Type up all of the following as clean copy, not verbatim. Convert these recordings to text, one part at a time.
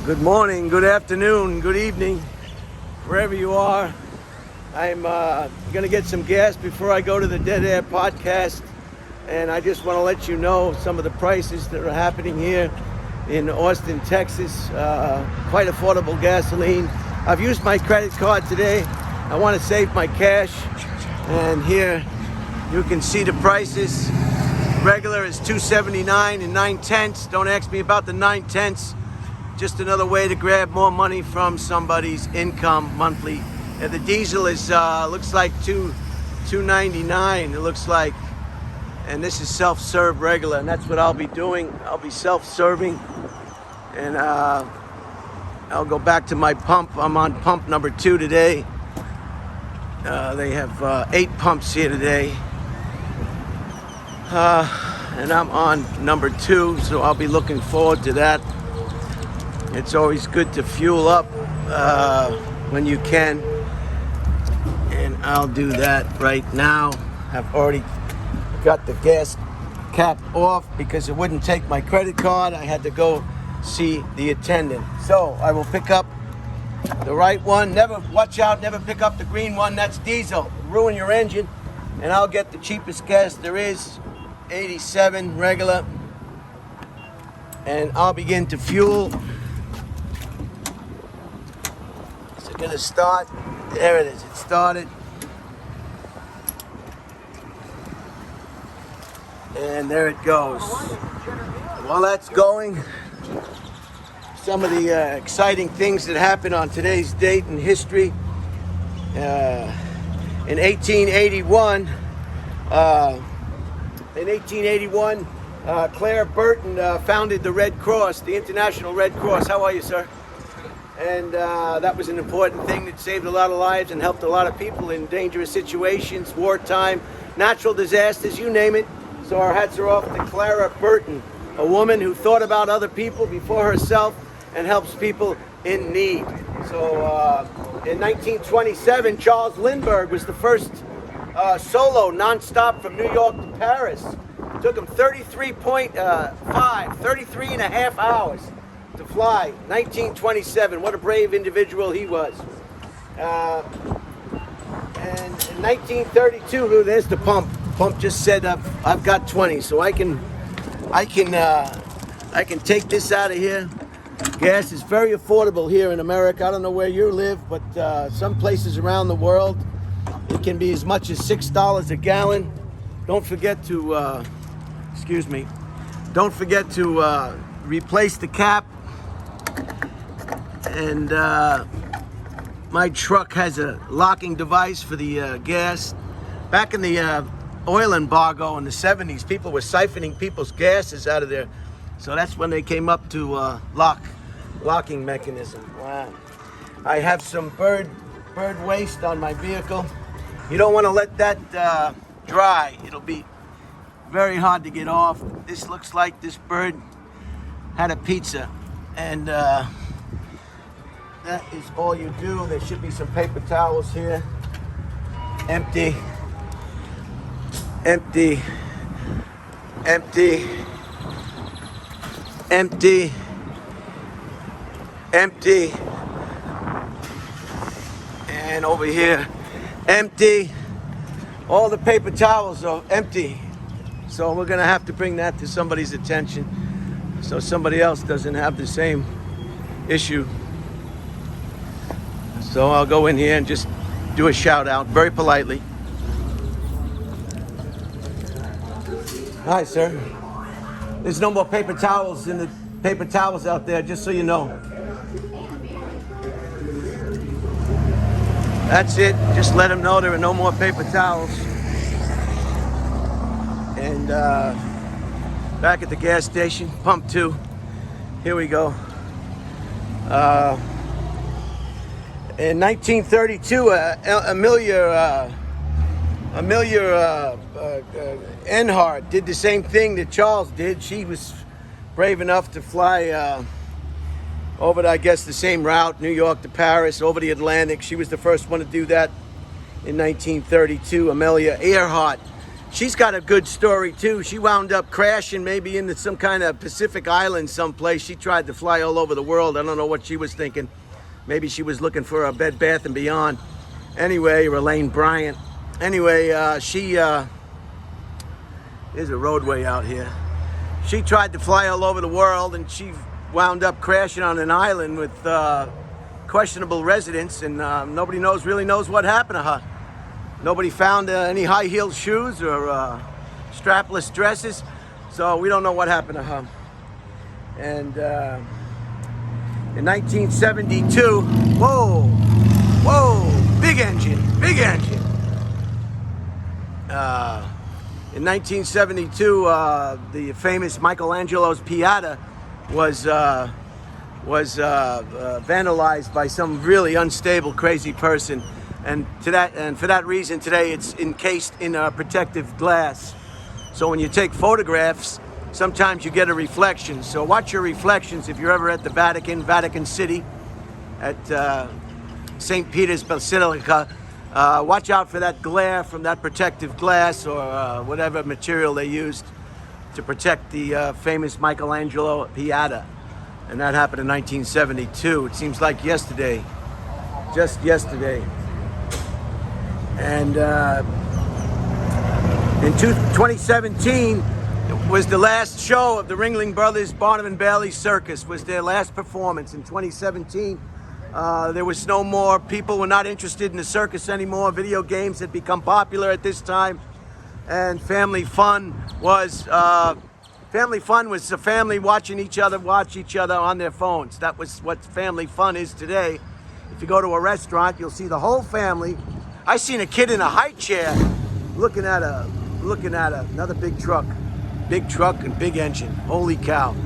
Good morning, good afternoon, good evening, wherever you are. I'm going to get some gas before I go to the Dead Air podcast. And I just want to let you know some of the prices that are happening here in Austin, Texas. Quite affordable gasoline. I've used my credit card today. I want to save my cash. And here you can see the prices. Regular is $2.79 and 9/10. Don't ask me about the 9/10. Just another way to grab more money from somebody's income monthly. And the diesel is looks like $2.99. It looks like, and this is self-serve regular, and that's what I'll be doing. I'll be self-serving, and I'll go back to my pump. I'm on pump number 2 today. They have 8 pumps here today, and I'm on number 2, so I'll be looking forward to that. It's always good to fuel up when you can, and I'll do that right now. I've already got the gas cap off because it wouldn't take my credit card. I had to go see the attendant. So I will pick up the right one. Watch out, never pick up the green one. That's diesel. Ruin your engine. And I'll get the cheapest gas there is, 87 regular. And I'll begin to fuel. Gonna start. There it is. It started. And there it goes. While that's going, some of the exciting things that happened on today's date in history. In 1881, Claire Burton founded the Red Cross, the International Red Cross. How are you, sir? And that was an important thing that saved a lot of lives and helped a lot of people in dangerous situations, wartime, natural disasters, you name it. So our hats are off to Clara Burton, a woman who thought about other people before herself and helps people in need. So in 1927, Charles Lindbergh was the first solo nonstop from New York to Paris. It took him 33 and a half hours to fly. 1927. What a brave individual he was. And in 1932, there's the pump. Pump just said I've got 20, so I can take this out of here. Gas is very affordable here in America. I don't know where you live, but some places around the world it can be as much as $6 a gallon. Don't forget to replace the cap. And my truck has a locking device for the gas. Back in the oil embargo in the 70s, people were siphoning people's gases out of there. So that's when they came up to locking mechanism. Wow. I have some bird waste on my vehicle. You don't want to let that dry. It'll be very hard to get off. This looks like this bird had a pizza, and that is all you do. There should be some paper towels here. Empty. Empty. Empty. Empty. Empty. And over here, empty. All the paper towels are empty. So we're gonna have to bring that to somebody's attention so somebody else doesn't have the same issue. So I'll go in here and just do a shout out very politely. Hi, sir. There's no more paper towels in the paper towels out there, just so you know. That's it. Just let them know there are no more paper towels. And back at the gas station, pump 2. Here we go. In 1932, Amelia Earhart did the same thing that Charles did. She was brave enough to fly over, I guess, the same route, New York to Paris, over the Atlantic. She was the first one to do that in 1932. Amelia Earhart. she's got a good story too. She wound up crashing maybe into some kind of Pacific island someplace. She tried to fly all over the world. I don't know what she was thinking. Maybe she was looking for a Bed Bath & Beyond. Anyway, or Elaine Bryant. Anyway, there's a roadway out here. She tried to fly all over the world, and she wound up crashing on an island with questionable residents, and nobody really knows what happened to her. Nobody found any high-heeled shoes or strapless dresses, so we don't know what happened to her. And in 1972, whoa, big engine. In 1972, the famous Michelangelo's Pieta was vandalized by some really unstable, crazy person, and for that reason, today it's encased in protective glass. So when you take photographs, sometimes you get a reflection. So watch your reflections if you're ever at the Vatican City, at St. Peter's Basilica. Watch out for that glare from that protective glass or whatever material they used to protect the famous Michelangelo Pieta. And that happened in 1972. It seems like yesterday, just yesterday. And in 2017 was the last show of the Ringling Brothers Barnum & Bailey Circus, was their last performance in 2017. There was no more, people were not interested in the circus anymore. Video games had become popular at this time. And family fun was the family watching each other watch each other on their phones. That was what family fun is today. If you go to a restaurant, you'll see the whole family. I seen a kid in a high chair looking at another big truck and big engine. Holy cow.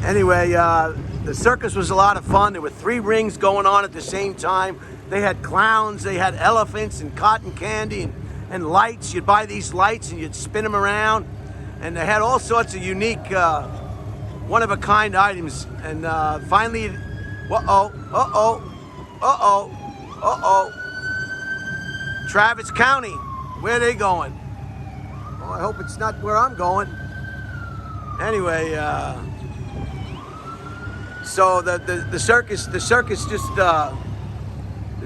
Anyway, the circus was a lot of fun. There were 3 rings going on at the same time. They had clowns, they had elephants and cotton candy and lights. You'd buy these lights and you'd spin them around. And they had all sorts of unique, one-of-a-kind items. And finally, Travis County, where are they going? Oh, I hope it's not where I'm going. Anyway, so the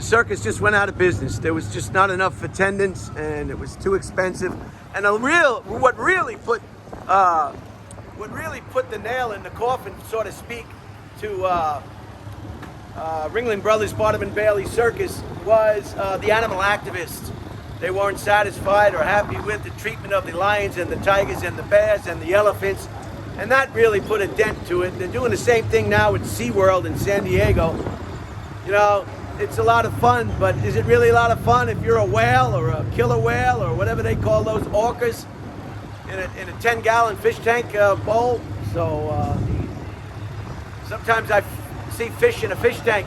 circus just went out of business. There was just not enough attendance, and it was too expensive. And what really put the nail in the coffin, so to speak, to Ringling Brothers Barnum & Bailey Circus was the animal activists. They weren't satisfied or happy with the treatment of the lions and the tigers and the bears and the elephants, and that really put a dent to it. They're doing the same thing now with SeaWorld in San Diego. You know, it's a lot of fun, but is it really a lot of fun if you're a whale or a killer whale or whatever they call those orcas in a 10-gallon fish tank bowl? So sometimes I see fish in a fish tank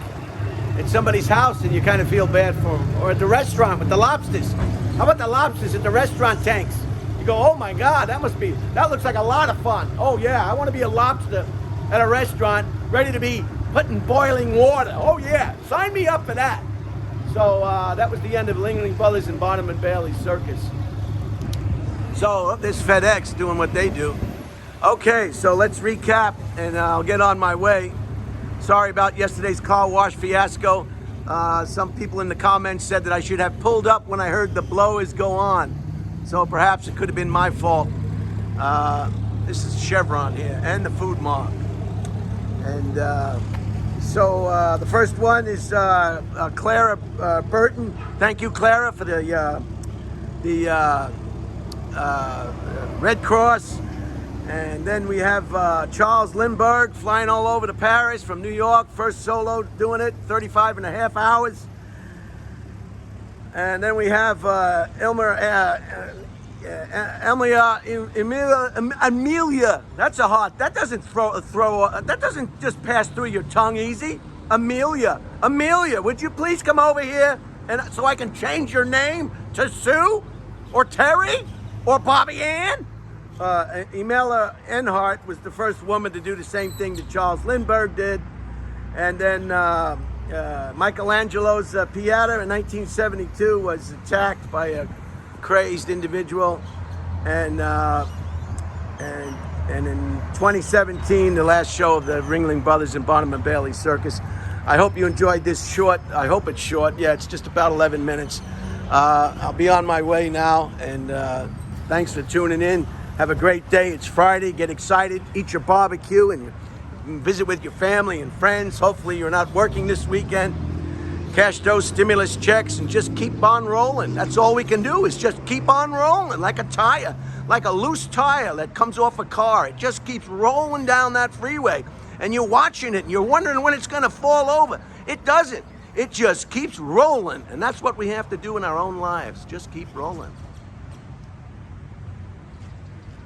at somebody's house and you kind of feel bad for them. Or at the restaurant with the lobsters. How about the lobsters at the restaurant tanks? You go, oh my God, that looks like a lot of fun. Oh yeah, I want to be a lobster at a restaurant ready to be put in boiling water. Oh yeah, sign me up for that. So that was the end of Ringling Brothers and Barnum & Bailey Circus. So this FedEx doing what they do. Okay, so let's recap and I'll get on my way. Sorry about yesterday's car wash fiasco. Some people in the comments said that I should have pulled up when I heard the blowers go on. So perhaps it could have been my fault. This is Chevron here and the Food Mart. And so the first one is Clara Burton. Thank you, Clara, for the Red Cross. And then we have Charles Lindbergh flying all over to Paris from New York. First solo doing it, 35 and a half hours. And then we have Amelia. That's a hot. That doesn't that doesn't just pass through your tongue easy. Amelia, would you please come over here and so I can change your name to Sue or Terry or Bobby Ann? Emela Earhart was the first woman to do the same thing that Charles Lindbergh did. And then Michelangelo's Pieta in 1972 was attacked by a crazed individual, and in 2017, the last show of the Ringling Brothers and Barnum and Bailey Circus. I hope you enjoyed this short. I hope it's short. Yeah, it's just about 11 minutes. I'll be on my way now, and thanks for tuning in. Have a great day. It's Friday. Get excited. Eat your barbecue and visit with your family and friends. Hopefully you're not working this weekend. Cash those stimulus checks and just keep on rolling. That's all we can do, is just keep on rolling like a tire, like a loose tire that comes off a car. It just keeps rolling down that freeway, and you're watching it and you're wondering when it's going to fall over. It doesn't. It just keeps rolling, and that's what we have to do in our own lives. Just keep rolling.